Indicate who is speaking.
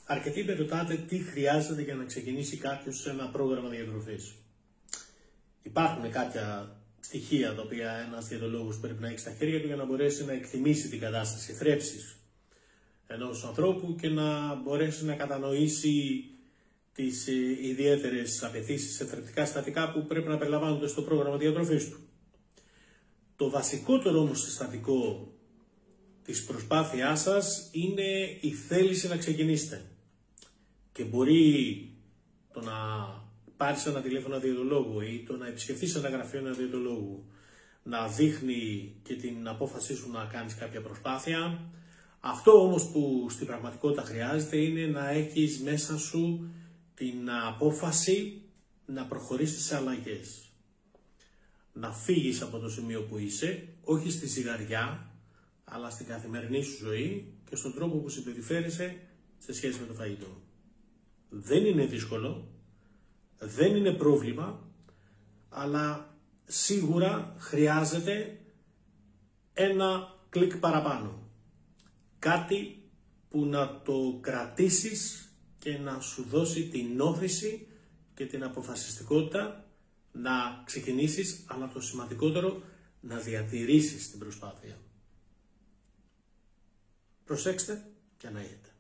Speaker 1: Αρκετοί με ρωτάτε τι χρειάζεται για να ξεκινήσει κάποιος σε ένα πρόγραμμα διατροφής. Υπάρχουν κάποια στοιχεία τα οποία ένας διαιτολόγος πρέπει να έχει στα χέρια του για να μπορέσει να εκτιμήσει την κατάσταση θρέψης ενός ανθρώπου και να μπορέσει να κατανοήσει τις ιδιαίτερες απαιτήσεις σε θρεπτικά συστατικά που πρέπει να περιλαμβάνονται στο πρόγραμμα διατροφής του. Το βασικότερο όμως συστατικό της προσπάθειάς σας είναι η θέληση να ξεκινήσετε. Και μπορεί το να πάρεις ένα τηλέφωνο διαιτολόγου ή το να επισκεφθείς ένα γραφείο ένα διαιτολόγου να δείχνει και την απόφασή σου να κάνεις κάποια προσπάθεια. Αυτό όμως που στην πραγματικότητα χρειάζεται είναι να έχεις μέσα σου την απόφαση να προχωρήσεις σε αλλαγές. Να φύγεις από το σημείο που είσαι, όχι στη ζυγαριά, αλλά στην καθημερινή σου ζωή και στον τρόπο που συμπεριφέρεσαι σε σχέση με το φαγητό. Δεν είναι δύσκολο, δεν είναι πρόβλημα, αλλά σίγουρα χρειάζεται ένα κλικ παραπάνω. Κάτι που να το κρατήσεις και να σου δώσει την όθηση και την αποφασιστικότητα να ξεκινήσεις, αλλά το σημαντικότερο να διατηρήσεις την προσπάθεια. Προσέξτε και ανάγετε.